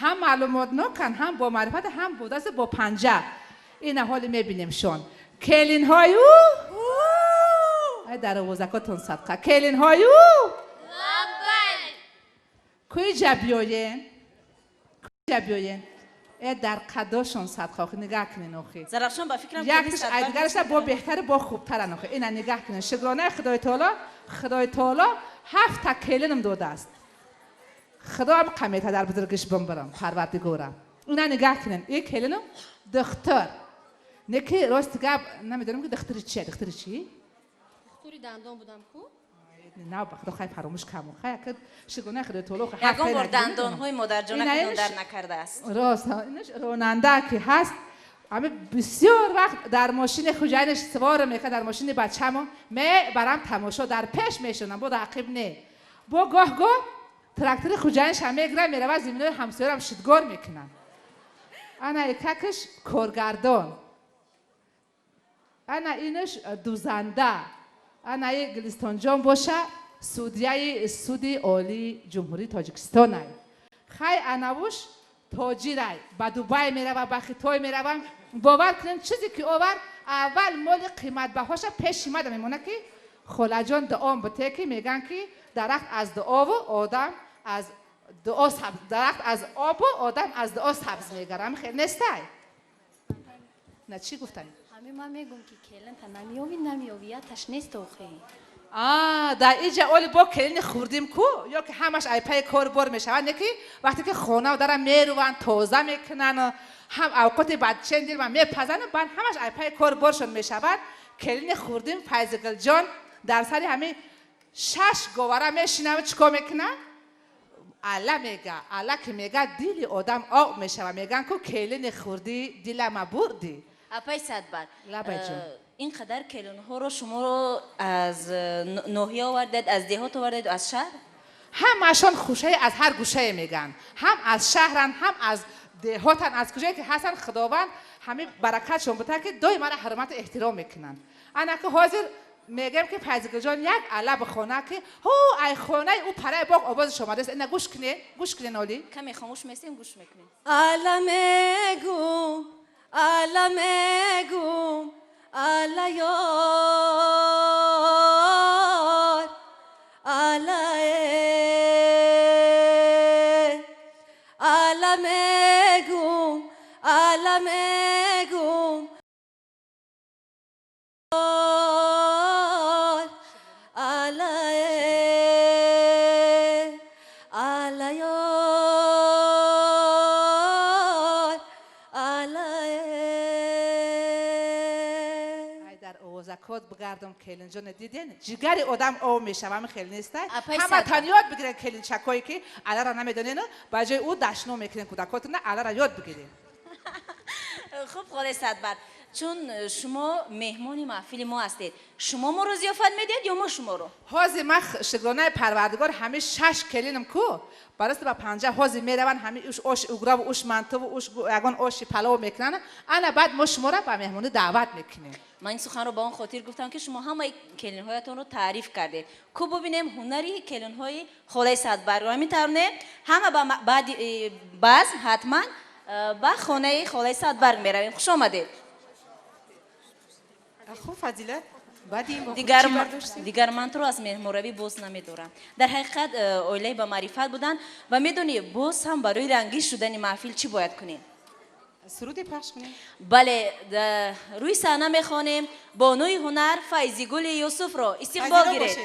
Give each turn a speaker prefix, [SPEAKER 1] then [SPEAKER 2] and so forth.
[SPEAKER 1] هم معلومات نکن هم با معرفت هم با دست با پنجه این حال میبینیم شون کلین هایو ای در وزکاتون صدقه کلین هایو کوی جبیوین ای در قداشون صدقه آخی نگاه کنین آخی
[SPEAKER 2] زرافشان با فکرم
[SPEAKER 1] یکیش ایدگرش با بهتر با خوبتر آخی اینا نگاه کنین شکرانه خدای تعالی 7 تا کلینم داده است خدا هم قمیته در بزرگش بمبرم پروردگارم اینا نگاه کنین این کلینم دختر نکی راست گپ نمیدونم که دختری چیه دختری چی
[SPEAKER 3] دکتری دندان بودم کو
[SPEAKER 1] نه بخدا خیلی فراموش کمو خیلی که شگونه خدا طولو خیلی
[SPEAKER 2] یکم بار دندان‌های مادر جانک در نکرده است
[SPEAKER 1] راست اینش راننده که هست اما بسیار وقت در ماشین خوجینش سوار میکنه در ماشین بچه‌مو برام تماشا در پیش میشونم با عقب نه با گاه تراکتور خوجینش هم میگیره میره و زمینای همسایه‌ام شدگار میکنن انا یککش کارگردان انا اینش دوزنده انا یک گلستان جان باشه سودی عالی جمهوری تاجیکستان ای خی انوش تاجیرای با دبی میره و با خیتای میره و باور کنین چیزی که آور اول مال قیمت بهاش پیش اومده میمونه که خاله جان دعا بته که میگن که درخت از دعا و آدم از دعا سبز درخت از آب و آدم از دعا سبز میگرم خیلی نیسته نه چی گفتن
[SPEAKER 3] همه من میگم که کلن تا نمیاوی تش نیست اوخی
[SPEAKER 1] در اینجا اولی با کلین خوردیم کو یا که همش ای پای کار بار میشوند نکی وقتی که خونه و دارن میروند تازه میکنن هم اوقات بچه دیر و میپزنن بعد همش ای پای کار بارشون میشوند کلین خوردیم فیضگل جان در سری همه 6 گواره میشینم چیکار میکنن الا که میگه دیل آدم آب میشه و میگن که کلین خوردی دیل ما بردی
[SPEAKER 2] اپای صدبر
[SPEAKER 1] لبای جان
[SPEAKER 2] این قدر کلون ها رو شما رو از ناحیه آوردید از دهات آوردید از شهر
[SPEAKER 1] همشون خوشه از هر گوشه میگن هم از شهرن هم از دهاتن از کجایی که هستن خداوند همه برکتشون بده که دائما حرمت احترام میکنن انا که حاضر میگم که فیضگل جان یک علا بخونه که هو ای خونه او پره باغ آواز شما دست اینا گوش کنین اولی
[SPEAKER 2] کمی خاموش میسیم گوش میکنیم
[SPEAKER 4] علا میگم علا یار علا میگم
[SPEAKER 1] زکات بگردم کلین جان دیدین جگری آدم او میشه و خیلی نیسته همه تن یاد بگیرن کلین چکایی که علا را نمیدونین با جای او دشنو میکنین کودکاتون علا را یاد بگیرین
[SPEAKER 2] خب خاله صدبر چون شما مهمانی محفل ما هستید شما ما رو ضیافت میدید یا ما شما رو
[SPEAKER 1] حاضر من شکرانه پروردگار همه 6 کلینم کو برای با 50 حاضر میرون همه اوش آش اوگرا و اوش منتو و اوش یگان آش پلاو میکنن انا بعد ما شما را به مهمانی دعوت میکنیم
[SPEAKER 2] من این سخن رو با اون خاطر گفتم که شما همه کلین هایتون رو تعریف کرده کو ببینیم هنری کلین های خاله صدبر رو میتونه همه بعد باز حتما با خانه خاله صدبر میرویم خوش آمدید
[SPEAKER 4] خوب فضیلت
[SPEAKER 2] دیگر من تو رو از مهموروی باز نمیدارم در حقیقت اولی با معرفت بودن و میدونی باز هم برای رنگی شدن محفل چی باید کنیم
[SPEAKER 4] سرودی پخش کنیم
[SPEAKER 2] بله روی صحنه میخوانیم بانوی هنر فیضگل یوسف رو استقبال گیرید